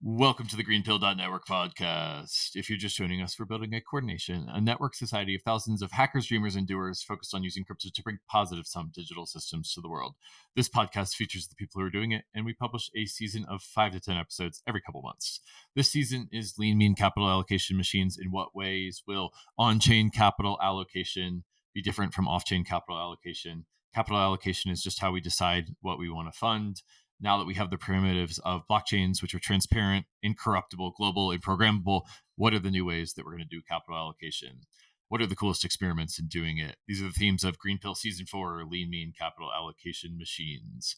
Welcome to the GreenPilled.network podcast. If you're just joining us, we're building a coordination, a network society of thousands of hackers, dreamers, and doers focused on using crypto to bring positive sum digital systems to the world. This podcast features the people who are doing it, and we publish a season of 5 to 10 episodes every couple months. This season is lean, mean capital allocation machines. In what ways will on-chain capital allocation be different from off-chain capital allocation? Capital allocation is just how we decide what we want to fund. Now that we have the primitives of blockchains, which are transparent, incorruptible, global, and programmable, what are the new ways that we're going to do capital allocation? What are the coolest experiments in doing it? These are the themes of Greenpill Season 4, Lean Mean Capital Allocation Machines.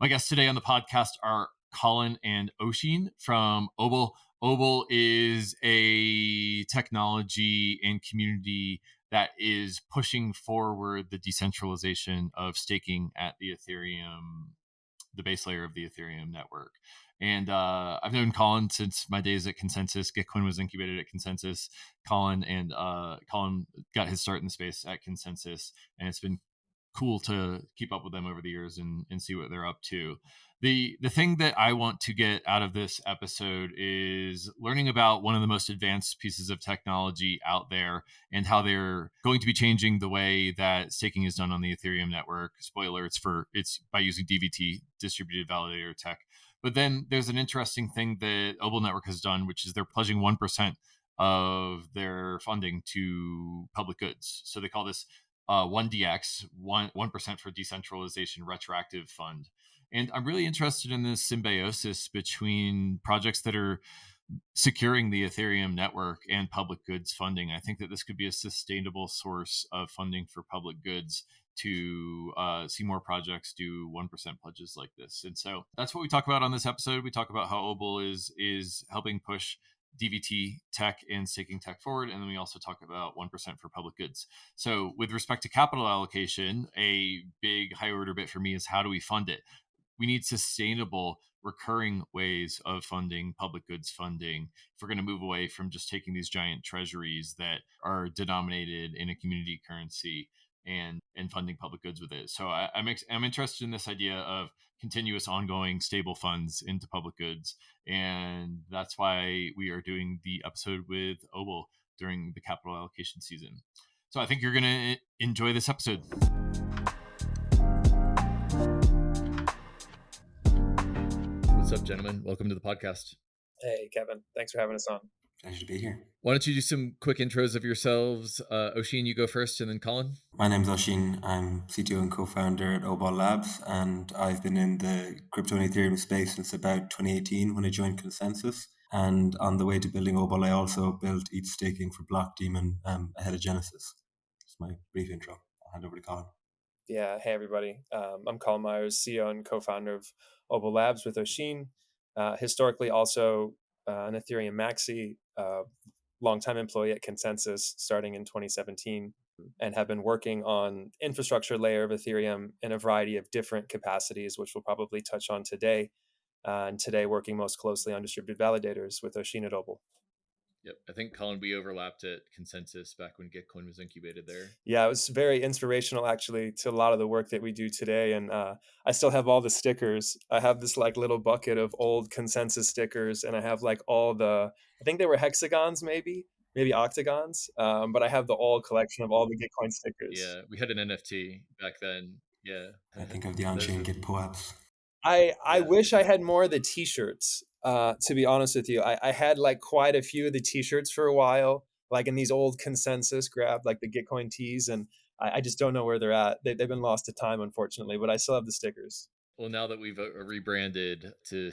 My guests today on the podcast are Colin and Oshin from Obol. Obol is a technology and community that is pushing forward the decentralization of staking at the base layer of the Ethereum network. And I've known Colin since my days at Consensus. Gitcoin was incubated at Consensus. Colin got his start in the space at Consensus, and it's been cool to keep up with them over the years and see what they're up to. The thing that I want to get out of this episode is learning about one of the most advanced pieces of technology out there and how they're going to be changing the way that staking is done on the Ethereum network. Spoiler, it's by using DVT, distributed validator tech. But then there's an interesting thing that Obol Network has done, which is they're pledging 1% of their funding to public goods. So they call this 1DX, 1% for Decentralization Retroactive Fund. And I'm really interested in this symbiosis between projects that are securing the Ethereum network and public goods funding. I think that this could be a sustainable source of funding for public goods to see more projects do 1% pledges like this. And so that's what we talk about on this episode. We talk about how Obol is helping push DVT tech and staking tech forward. And then we also talk about 1% for public goods. So with respect to capital allocation, a big high order bit for me is how do we fund it? We need sustainable recurring ways of funding public goods funding if we're going to move away from just taking these giant treasuries that are denominated in a community currency and funding public goods with it. So I'm interested in this idea of continuous ongoing stable funds into public goods. And that's why we are doing the episode with Obol during the capital allocation season. So I think you're going to enjoy this episode. What's up, gentlemen? Welcome to the podcast. Hey, Kevin. Thanks for having us on. Pleasure to be here. Why don't you do some quick intros of yourselves? Oshin, you go first, and then Colin. My name's Oshin. I'm CTO and co-founder at Obol Labs, and I've been in the crypto and Ethereum space since about 2018 when I joined Consensus. And on the way to building Obol, I also built ETH staking for Block Daemon ahead of Genesis. That's my brief intro. I'll hand over to Colin. Yeah. Hey, everybody. I'm Colin Myers, CEO and co-founder of Obol Labs with Oshin. Historically, also an Ethereum maxi, longtime employee at Consensus starting in 2017, and have been working on infrastructure layer of Ethereum in a variety of different capacities, which we'll probably touch on today. And today working most closely on distributed validators with Oshin at Obol. Yep. I think, Colin, we overlapped at Consensus back when Gitcoin was incubated there. Yeah, it was very inspirational, actually, to a lot of the work that we do today. And I still have all the stickers. I have this like little bucket of old Consensus stickers, and I have like all I think they were hexagons, maybe octagons. But I have the all collection of all the Gitcoin stickers. Yeah, we had an NFT back then. Yeah. I think of the on-chain Git POAPs. I wish I had more of the t-shirts, to be honest with you. I had like quite a few of the t-shirts for a while, like in these old Consensus grabbed like the Gitcoin tees, and I just don't know where they're at. They've been lost to time, unfortunately, but I still have the stickers. Well, now that we've rebranded to,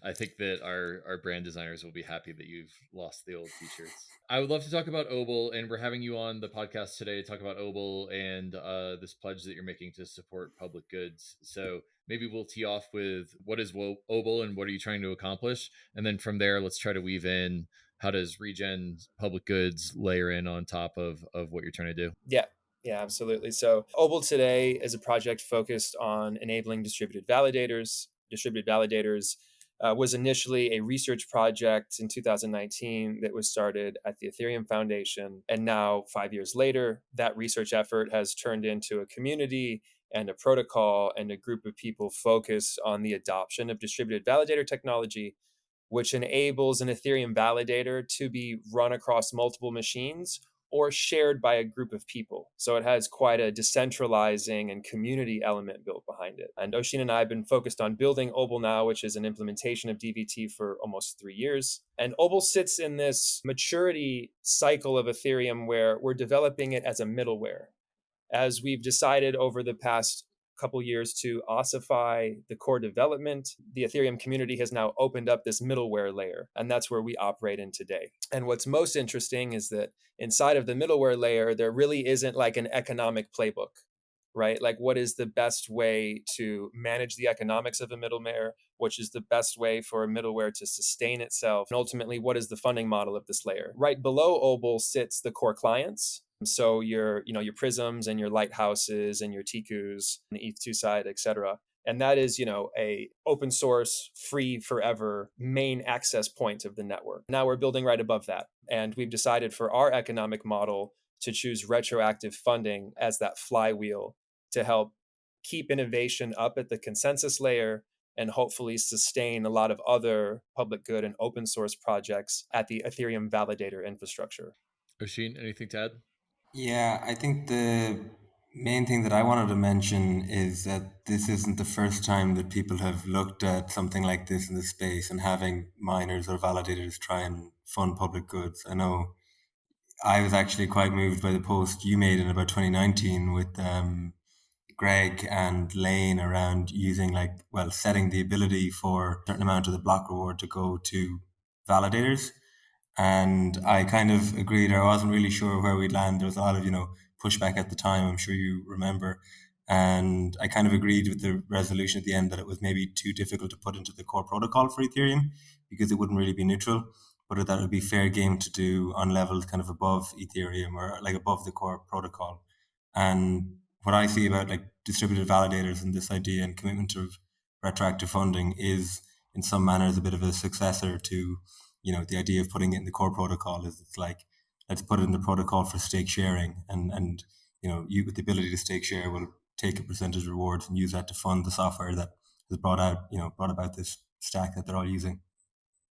I think that our brand designers will be happy that you've lost the old t-shirts. I would love to talk about Obol, and we're having you on the podcast today to talk about Obol and this pledge that you're making to support public goods. So maybe we'll tee off with what is Obol and what are you trying to accomplish? And then from there, let's try to weave in how does regen public goods layer in on top of what you're trying to do? Yeah, absolutely. So Obol today is a project focused on enabling distributed validators. Distributed validators was initially a research project in 2019 that was started at the Ethereum Foundation. And now, 5 years later, that research effort has turned into a community and a protocol and a group of people focused on the adoption of distributed validator technology which enables an Ethereum validator to be run across multiple machines or shared by a group of people. So it has quite a decentralizing and community element built behind it. And Oshin and I have been focused on building Obol now, which is an implementation of DVT for almost 3 years. And Obol sits in this maturity cycle of Ethereum where we're developing it as a middleware. As we've decided over the past couple years to ossify the core development, the Ethereum community has now opened up this middleware layer, and that's where we operate in today. And what's most interesting is that inside of the middleware layer, there really isn't like an economic playbook, right? Like, what is the best way to manage the economics of a middleware? Which is the best way for a middleware to sustain itself? And ultimately, what is the funding model of this layer? Right below Obol sits the core clients. So your Prisms and your Lighthouses and your Tikus and the ETH2 side, et cetera. And that is, a open source, free forever main access point of the network. Now we're building right above that. And we've decided for our economic model to choose retroactive funding as that flywheel to help keep innovation up at the consensus layer and hopefully sustain a lot of other public good and open source projects at the Ethereum validator infrastructure. Oshin, anything to add? Yeah, I think the main thing that I wanted to mention is that this isn't the first time that people have looked at something like this in the space and having miners or validators try and fund public goods. I know I was actually quite moved by the post you made in about 2019 with Greg and Lane around using setting the ability for a certain amount of the block reward to go to validators. And I kind of agreed. I wasn't really sure where we'd land. There was a lot of, pushback at the time. I'm sure you remember. And I kind of agreed with the resolution at the end that it was maybe too difficult to put into the core protocol for Ethereum because it wouldn't really be neutral, but that it would be fair game to do on levels kind of above Ethereum or like above the core protocol. And what I see about like distributed validators and this idea and commitment of retroactive funding is in some manners a bit of a successor to the idea of putting it in the core protocol. Is it's like, let's put it in the protocol for stake sharing, and you with the ability to stake share will take a percentage rewards and use that to fund the software that has brought about this stack that they're all using.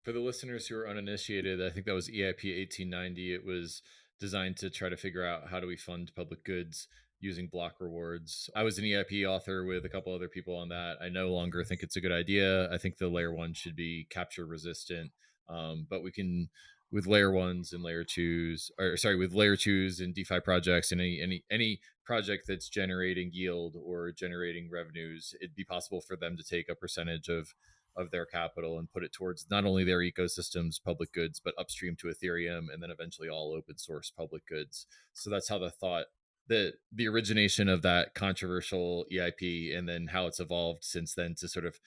For the listeners who are uninitiated, I think that was EIP 1890. It was designed to try to figure out how do we fund public goods using block rewards. I was an EIP author with a couple other people on that. I no longer think it's a good idea. I think the layer one should be capture resistant. But we can, with layer ones and layer twos, with layer twos and DeFi projects and any project that's generating yield or generating revenues, it'd be possible for them to take a percentage of their capital and put it towards not only their ecosystems, public goods, but upstream to Ethereum and then eventually all open source public goods. So that's how the origination of that controversial EIP and then how it's evolved since then to sort of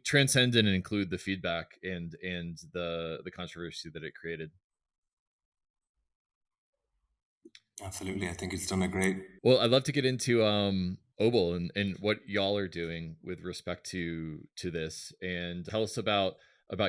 transcend and include the feedback and the controversy that it created. Absolutely. I think it's done a great. Well, I'd love to get into Obol and what y'all are doing with respect to this, and tell us about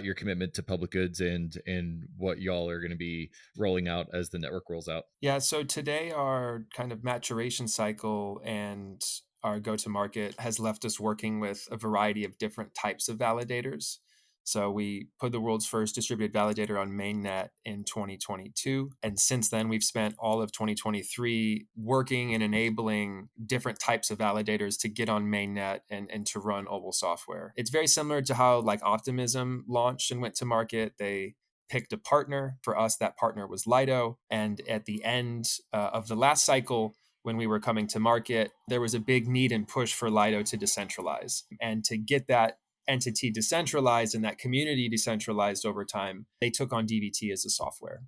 your commitment to public goods and what y'all are going to be rolling out as the network rolls out. Yeah, so today our kind of maturation cycle and our go-to-market has left us working with a variety of different types of validators. So we put the world's first distributed validator on mainnet in 2022. And since then, we've spent all of 2023 working and enabling different types of validators to get on mainnet and to run Obol software. It's very similar to how like Optimism launched and went to market. They picked a partner. For us, that partner was Lido. And at the end of the last cycle, when we were coming to market, there was a big need and push for Lido to decentralize. And to get that entity decentralized and that community decentralized over time, they took on DVT as a software.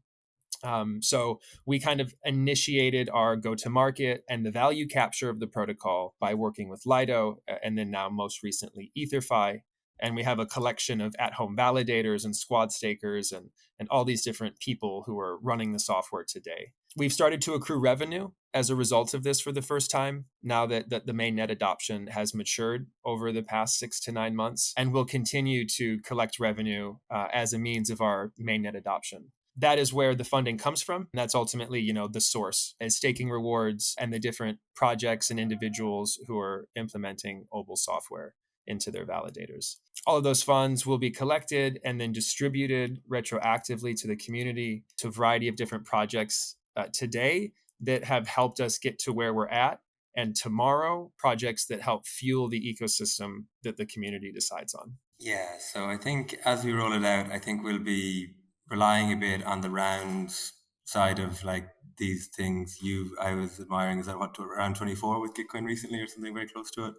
So we kind of initiated our go-to-market and the value capture of the protocol by working with Lido, and then now most recently EtherFi. And we have a collection of at-home validators and squad stakers and all these different people who are running the software today. We've started to accrue revenue as a result of this for the first time, now that the mainnet adoption has matured over the past 6 to 9 months, and we'll continue to collect revenue as a means of our mainnet adoption. That is where the funding comes from. And that's ultimately, the source is staking rewards and the different projects and individuals who are implementing Obol software. into their validators. All of those funds will be collected and then distributed retroactively to the community, to a variety of different projects today that have helped us get to where we're at, and tomorrow, projects that help fuel the ecosystem that the community decides on. Yeah, so I think as we roll it out, I think we'll be relying a bit on the rounds side of like these things. I was admiring, is that what, around 24 with Gitcoin recently or something very close to it?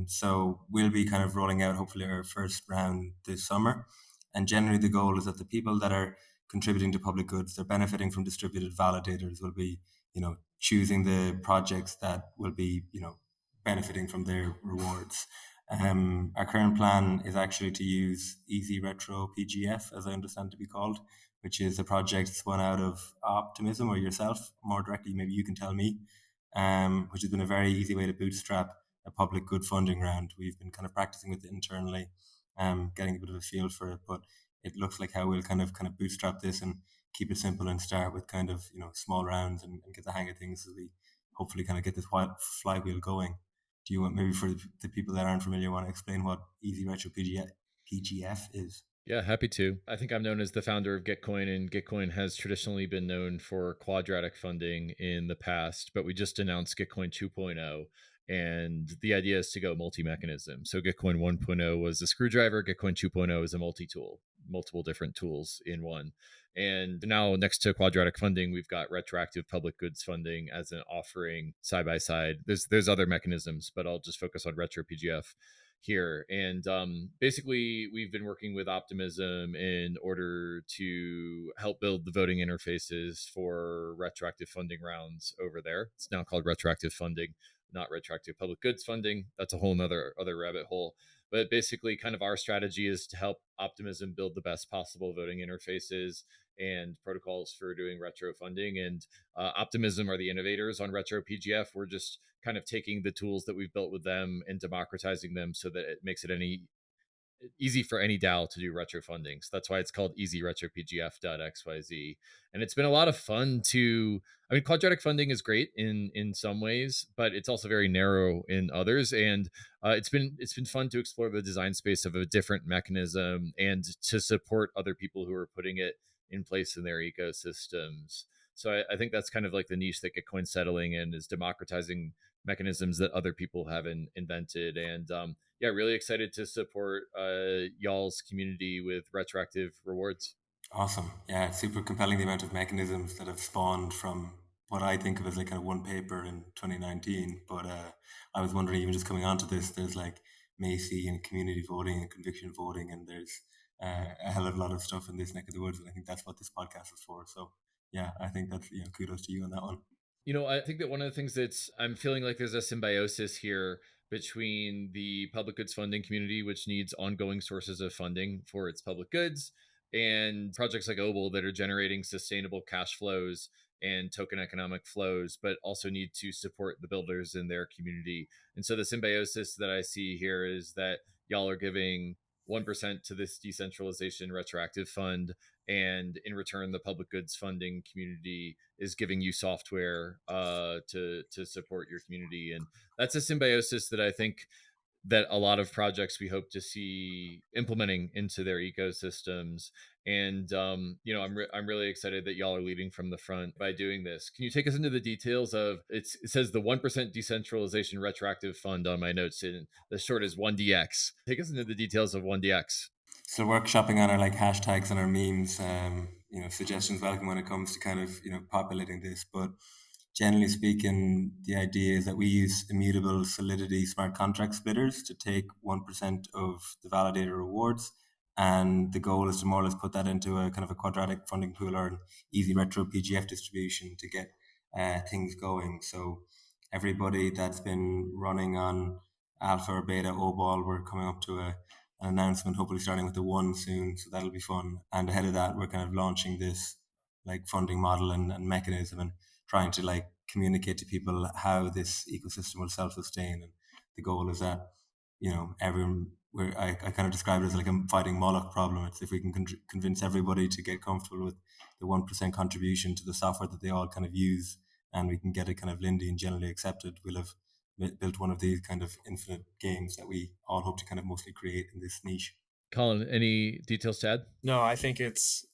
So we'll be kind of rolling out hopefully our first round this summer. And generally the goal is that the people that are contributing to public goods, they're benefiting from distributed validators, will be, choosing the projects that will be, benefiting from their rewards. Our current plan is actually to use Easy Retro PGF, as I understand to be called, which is a project spun out of Optimism or yourself more directly. Maybe you can tell me, which has been a very easy way to bootstrap a public good funding round. We've been kind of practicing with it internally, getting a bit of a feel for it, but it looks like how we'll kind of bootstrap this and keep it simple and start with kind of small rounds and get the hang of things as we hopefully kind of get this flywheel going. Do you want, maybe for the people that aren't familiar, want to explain what Easy Retro PGF is? Yeah, happy to. I think I'm known as the founder of Gitcoin, and Gitcoin has traditionally been known for quadratic funding in the past, but we just announced Gitcoin 2.0, and the idea is to go multi-mechanism. So Gitcoin 1.0 was a screwdriver, Gitcoin 2.0 is a multi-tool, multiple different tools in one. And now next to quadratic funding, we've got retroactive public goods funding as an offering side by side. There's other mechanisms, but I'll just focus on Retro PGF here. And basically, we've been working with Optimism in order to help build the voting interfaces for retroactive funding rounds over there. It's now called retroactive funding, not retroactive public goods funding. That's a whole nother other rabbit hole. But basically, kind of our strategy is to help Optimism build the best possible voting interfaces and protocols for doing retro funding. And Optimism are the innovators on Retro PGF. We're just kind of taking the tools that we've built with them and democratizing them so that it makes it easy for any DAO to do retro funding. So that's why it's called Easy Retro PGF.xyz. And it's been a lot of fun quadratic funding is great in some ways, but it's also very narrow in others. And it's been fun to explore the design space of a different mechanism and to support other people who are putting it in place in their ecosystems. So I think that's kind of like the niche that Gitcoin's settling in, is democratizing mechanisms that other people haven't invented. And yeah, really excited to support y'all's community with retroactive rewards. Awesome. Yeah, it's super compelling, the amount of mechanisms that have spawned from what I think of as like kind of one paper in 2019. But I was wondering, even just coming onto this, there's like Macy and community voting and conviction voting, and there's a hell of a lot of stuff in this neck of the woods. And I think that's what this podcast is for. So yeah, I think that's, kudos to you on that one. I think that one of the things I'm feeling like there's a symbiosis here between the public goods funding community, which needs ongoing sources of funding for its public goods, and projects like Obol that are generating sustainable cash flows and token economic flows, but also need to support the builders in their community. And so the symbiosis that I see here is that y'all are giving 1% to this decentralization retroactive fund, and in return the public goods funding community is giving you software to support your community. And that's a symbiosis that I think that a lot of projects we hope to see implementing into their ecosystems. And I'm really excited that y'all are leading from the front by doing this. Can you take us into the details of it says the 1% decentralization retroactive fund on my notes, and the short is 1DX. Take us into the details of 1DX. So workshopping on our like hashtags and our memes, suggestions welcome when it comes to kind of, populating this. But generally speaking, the idea is that we use immutable solidity smart contract splitters to take 1% of the validator rewards. And the goal is to more or less put that into a kind of a quadratic funding pool or an easy retro PGF distribution to get things going. So everybody that's been running on alpha or beta Obol, we're coming up to an announcement, hopefully starting with the one soon. So that'll be fun. And ahead of that, we're kind of launching this like funding model and mechanism, and trying to like communicate to people how this ecosystem will self-sustain. And the goal is that, everyone, I kind of describe it as like a fighting Moloch problem. It's if we can convince everybody to get comfortable with the 1% contribution to the software that they all kind of use, and we can get it kind of Lindy and generally accepted, we'll have built one of these kind of infinite games that we all hope to kind of mostly create in this niche. Colin, any details to add? No, I think it's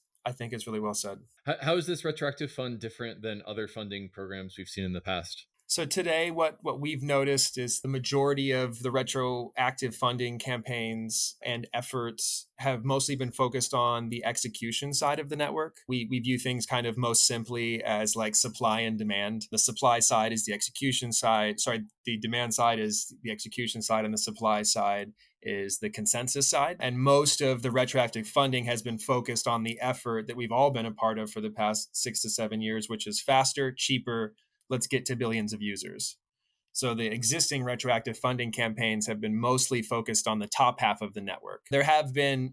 really well said. How is this retroactive fund different than other funding programs we've seen in the past? So today, what we've noticed is the majority of the retroactive funding campaigns and efforts have mostly been focused on the execution side of the network. We view things kind of most simply as like supply and demand. The supply side is the execution side. Sorry, the demand side is the execution side, and the supply side is the consensus side. And most of the retroactive funding has been focused on the effort that we've all been a part of for the past 6 to 7 years, which is faster, cheaper, let's get to billions of users. So the existing retroactive funding campaigns have been mostly focused on the top half of the network. There have been,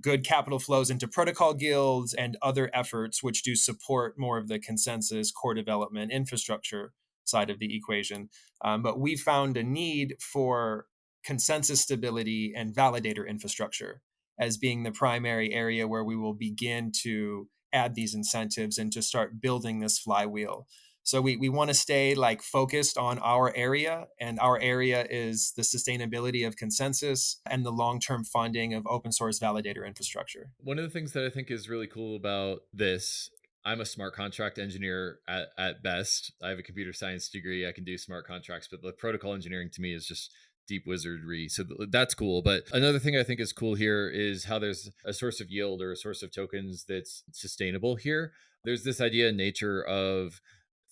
good capital flows into protocol guilds and other efforts which do support more of the consensus core development infrastructure side of the equation. But we found a need for consensus stability and validator infrastructure as being the primary area where we will begin to add these incentives and to start building this flywheel. So we want to stay like focused on our area, and our area is the sustainability of consensus and the long-term funding of open source validator infrastructure. One of the things that I think is really cool about this, I'm a smart contract engineer at best. I have a computer science degree. I can do smart contracts, but the protocol engineering to me is just deep wizardry. So that's cool. But another thing I think is cool here is how there's a source of yield or a source of tokens that's sustainable here. There's this idea in nature of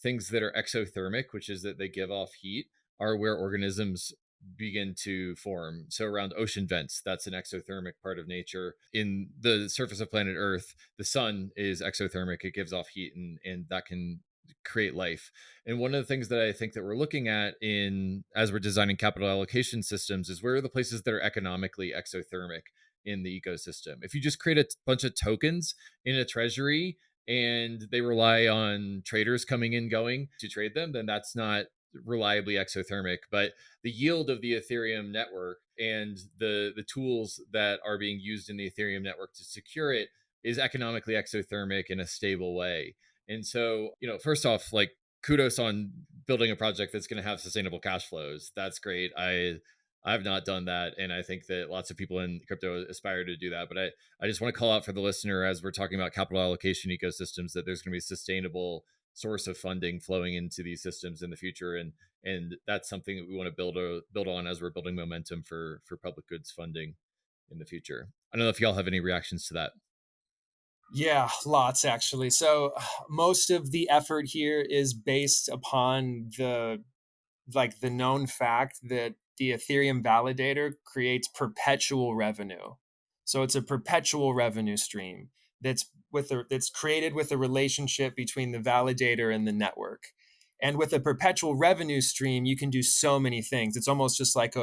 things that are exothermic, which is that they give off heat, are where organisms begin to form. So around ocean vents, that's an exothermic part of nature. In the surface of planet Earth, the sun is exothermic. It gives off heat, and that can create life. And one of the things that I think that we're looking at in as we're designing capital allocation systems is where are the places that are economically exothermic in the ecosystem. If you just create a bunch of tokens in a treasury and they rely on traders coming in going to trade them, then that's not reliably exothermic. But the yield of the Ethereum network and the tools that are being used in the Ethereum network to secure it is economically exothermic in a stable way. And so, first off, like kudos on building a project that's going to have sustainable cash flows. That's great. I've not done that, and I think that lots of people in crypto aspire to do that. But I just want to call out for the listener as we're talking about capital allocation ecosystems that there's going to be a sustainable source of funding flowing into these systems in the future, and that's something that we want to build on as we're building momentum for public goods funding in the future. I don't know if y'all have any reactions to that. Yeah, lots actually. So most of the effort here is based upon the known fact that the Ethereum validator creates perpetual revenue. So it's a perpetual revenue stream that's created with a relationship between the validator and the network. And with a perpetual revenue stream, you can do so many things. It's almost just like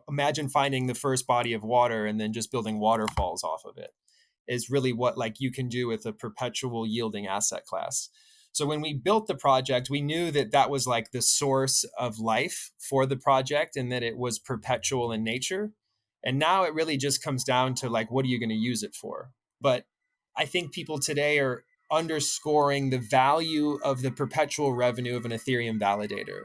imagine finding the first body of water and then just building waterfalls off of it is really what like you can do with a perpetual yielding asset class. So when we built the project, we knew that that was like the source of life for the project and that it was perpetual in nature. And now it really just comes down to like, what are you going to use it for? But I think people today are underscoring the value of the perpetual revenue of an Ethereum validator.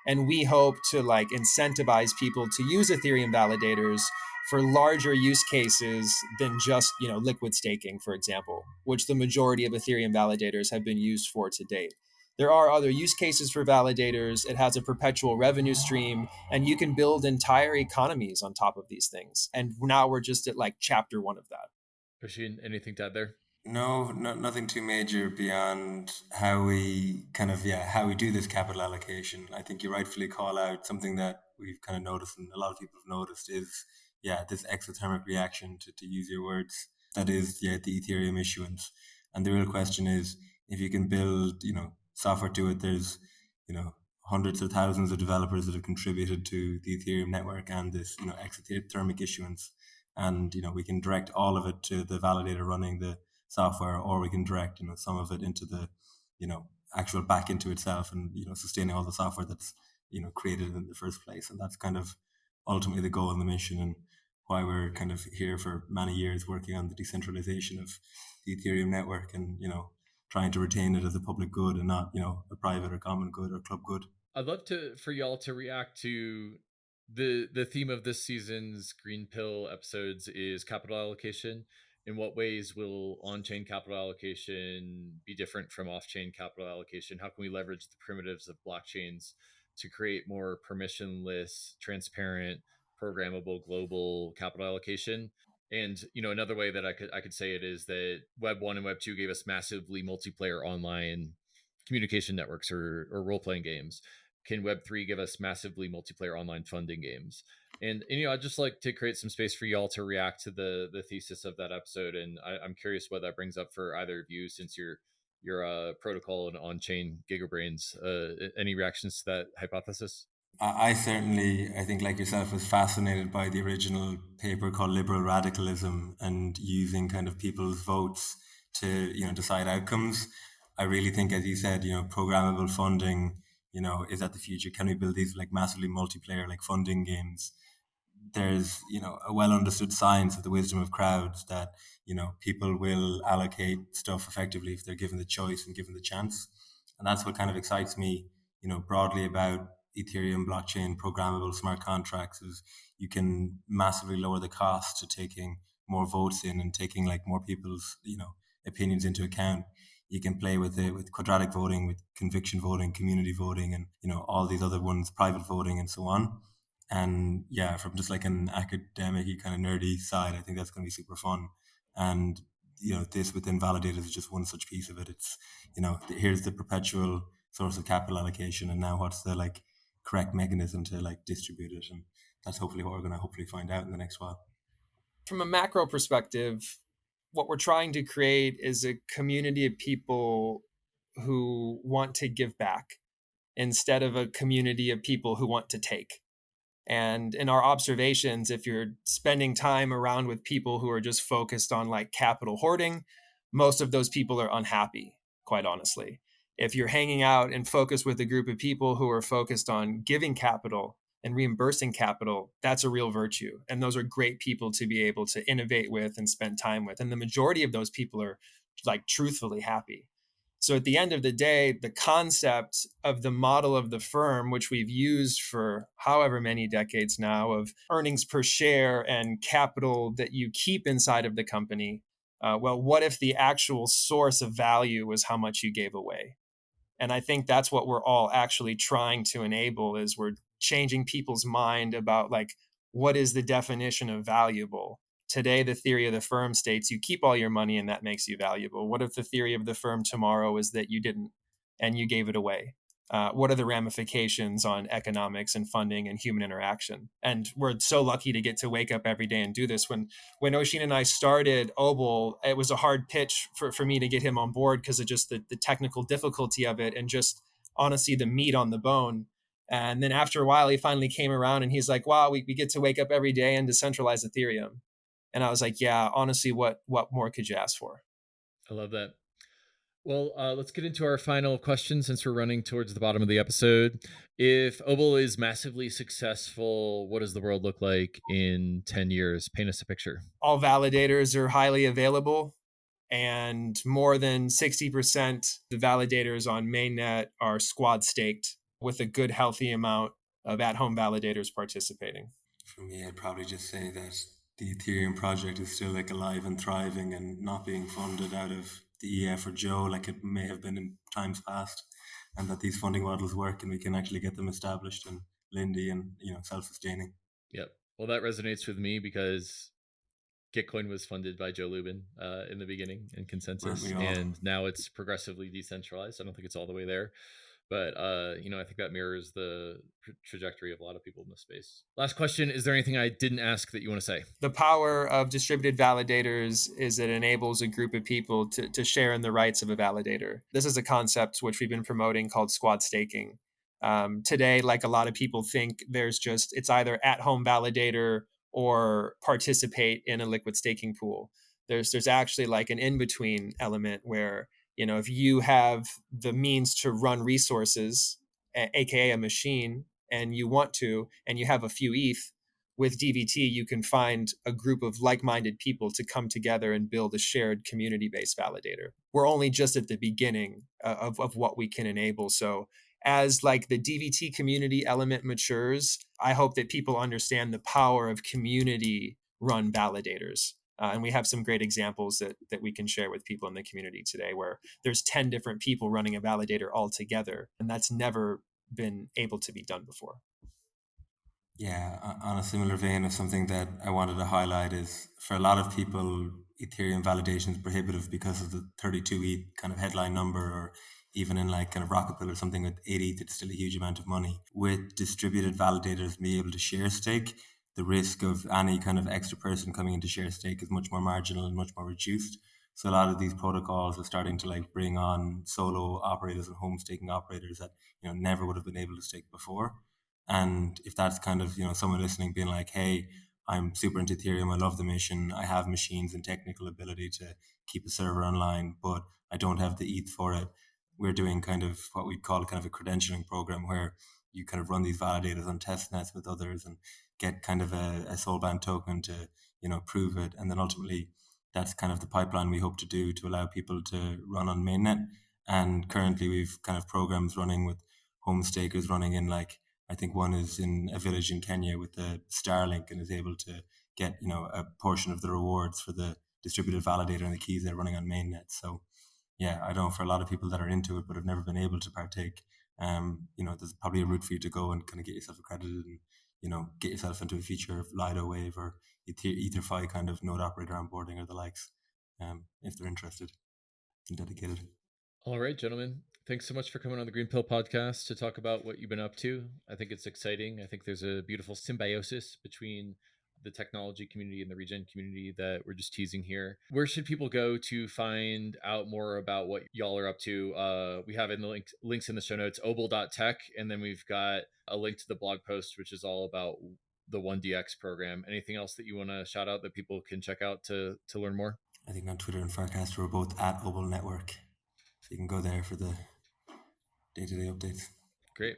And we hope to like incentivize people to use Ethereum validators for larger use cases than just liquid staking, for example, which the majority of Ethereum validators have been used for to date. There are other use cases for validators. It has a perpetual revenue stream, and you can build entire economies on top of these things. And now we're just at like chapter 1 of that. Rashid, anything to add there? No, nothing too major beyond how we how we do this capital allocation. I think you rightfully call out something that we've kind of noticed and a lot of people have noticed is, this exothermic reaction, to use your words, that is, the Ethereum issuance. And the real question is, if you can build, software to it, there's, hundreds of thousands of developers that have contributed to the Ethereum network and this, exothermic issuance. And, we can direct all of it to the validator running the software, or we can direct some of it into the actual back into itself and sustaining all the software that's created in the first place. And that's kind of ultimately the goal and the mission, and why we're kind of here for many years working on the decentralization of the Ethereum network and trying to retain it as a public good and not a private or common good or club good. I'd love for y'all to react to the theme of this season's Green Pill episodes is capital allocation. In what ways will on-chain capital allocation be different from off-chain capital allocation? How can we leverage the primitives of blockchains to create more permissionless, transparent, programmable global capital allocation? And another way that I could say it is that Web 1 and Web 2 gave us massively multiplayer online communication networks or role-playing games. Can Web3 give us massively multiplayer online funding games? And I'd just like to create some space for y'all to react to the thesis of that episode. And I'm curious what that brings up for either of you, since you're protocol and on-chain gigabrains. Any reactions to that hypothesis? I certainly, I think, like yourself, was fascinated by the original paper called Liberal Radicalism and using kind of people's votes to, decide outcomes. I really think, as you said, programmable funding, is at the future. Can we build these like massively multiplayer like funding games? There's a well understood science of the wisdom of crowds that people will allocate stuff effectively if they're given the choice and given the chance, and that's what kind of excites me broadly about Ethereum blockchain programmable smart contracts is you can massively lower the cost to taking more votes in and taking like more people's opinions into account. You can play with it with quadratic voting, with conviction voting, community voting, and all these other ones, private voting, and so on. And yeah, from just like an academic kind of nerdy side, I think that's going to be super fun. And this within validators is just one such piece of it. It's here's the perpetual source of capital allocation, and now what's the like correct mechanism to like distribute it, and that's hopefully what we're going to hopefully find out in the next while. From a macro perspective, what we're trying to create is a community of people who want to give back instead of a community of people who want to take. And in our observations, if you're spending time around with people who are just focused on like capital hoarding, most of those people are unhappy, quite honestly. If you're hanging out and focused with a group of people who are focused on giving capital and reimbursing capital, that's a real virtue. And those are great people to be able to innovate with and spend time with. And the majority of those people are like truthfully happy. So at the end of the day, the concept of the model of the firm, which we've used for however many decades now, of earnings per share and capital that you keep inside of the company, well, what if the actual source of value was how much you gave away? And I think that's what we're all actually trying to enable is we're changing people's mind about like, what is the definition of valuable? Today, the theory of the firm states you keep all your money and that makes you valuable. What if the theory of the firm tomorrow is that you didn't and you gave it away? What are the ramifications on economics and funding and human interaction? And we're so lucky to get to wake up every day and do this. When Oshin and I started Obol, it was a hard pitch for me to get him on board because of just the technical difficulty of it and just honestly the meat on the bone. And then after a while, he finally came around and he's like, wow, we get to wake up every day and decentralize Ethereum. And I was like, yeah, honestly, what more could you ask for? I love that. Well, let's get into our final question since we're running towards the bottom of the episode. If Obol is massively successful, what does the world look like in 10 years? Paint us a picture. All validators are highly available, and more than 60% the validators on mainnet are squad staked with a good, healthy amount of at-home validators participating. For me, I'd probably just say that the Ethereum project is still like alive and thriving and not being funded out of the EF or Joe like it may have been in times past, and that these funding models work and we can actually get them established and Lindy and self-sustaining. Yep. Well, that resonates with me because Gitcoin was funded by Joe Lubin in the beginning in consensus, and now it's progressively decentralized. I don't think it's all the way there, but I think that mirrors the trajectory of a lot of people in this space. Last question: is there anything I didn't ask that you want to say? The power of distributed validators is it enables a group of people to share in the rights of a validator. This is a concept which we've been promoting called squad staking. Today, like a lot of people think, it's either at-home validator or participate in a liquid staking pool. There's actually like an in-between element where, if you have the means to run resources, aka a machine, and you want to, and you have a few ETH, with DVT, you can find a group of like-minded people to come together and build a shared community-based validator. We're only just at the beginning of what we can enable. So as like the DVT community element matures, I hope that people understand the power of community run validators. And we have some great examples that we can share with people in the community today where there's 10 different people running a validator all together. And that's never been able to be done before. Yeah, on a similar vein of something that I wanted to highlight is for a lot of people, Ethereum validation is prohibitive because of the 32 ETH kind of headline number, or even in like kind of Rocketbill or something with 8 ETH, it's still a huge amount of money. With distributed validators being able to share stake, the risk of any kind of extra person coming into share stake is much more marginal and much more reduced. So a lot of these protocols are starting to like bring on solo operators and home staking operators that never would have been able to stake before. And if that's kind of, someone listening being like, hey, I'm super into Ethereum, I love the mission, I have machines and technical ability to keep a server online, but I don't have the ETH for it. We're doing kind of what we call kind of a credentialing program where you kind of run these validators on test nets with others and get kind of a soul band token to, prove it. And then ultimately that's kind of the pipeline we hope to do to allow people to run on mainnet. And currently we've kind of programs running with home stakers running in like, I think one is in a village in Kenya with the Starlink and is able to get, a portion of the rewards for the distributed validator and the keys they're running on mainnet. So yeah, I know for a lot of people that are into it but have never been able to partake, there's probably a route for you to go and kind of get yourself accredited and, get yourself into a feature of Lido Wave or EtherFi kind of node operator onboarding or the likes, if they're interested and dedicated. All right, gentlemen. Thanks so much for coming on the Greenpill podcast to talk about what you've been up to. I think it's exciting. I think there's a beautiful symbiosis between the technology community and the regen community that we're just teasing here. Where should people go to find out more about what y'all are up to? We have in the links in the show notes, obol.tech, and then we've got a link to the blog post, which is all about the 1DX program. Anything else that you want to shout out that people can check out to learn more? I think on Twitter and Farcast we're both at Obol Network. So you can go there for the day-to-day updates. Great.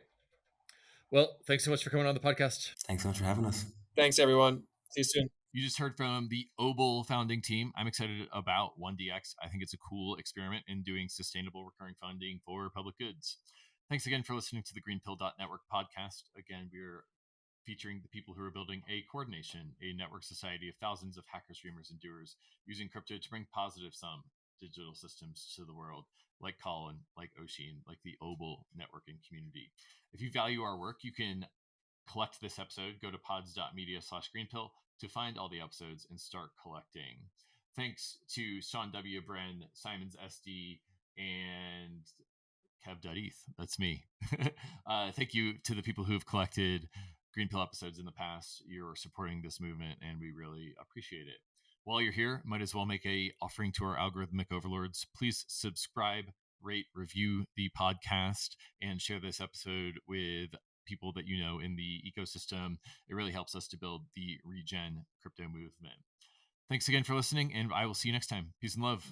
Well, thanks so much for coming on the podcast. Thanks so much for having us. Thanks, everyone. See you soon. You just heard from the Obol founding team. I'm excited about 1DX. I think it's a cool experiment in doing sustainable recurring funding for public goods. Thanks again for listening to the GreenPilled.network podcast. Again, we're featuring the people who are building a coordination, a network society of thousands of hackers, dreamers, and doers using crypto to bring positive sum digital systems to the world, like Colin, like Oshin, like the Obol networking community. If you value our work, you can collect this episode. Go to pods.media/greenpill to find all the episodes and start collecting. Thanks to Sean W. Bren, Simons SD, and Kev.eth. That's me. Thank you to the people who have collected Greenpill episodes in the past. You're supporting this movement, and we really appreciate it. While you're here, might as well make a offering to our algorithmic overlords. Please subscribe, rate, review the podcast, and share this episode with people that you know in the ecosystem. It really helps us to build the regen crypto movement. Thanks again for listening, and I will see you next time. Peace and love.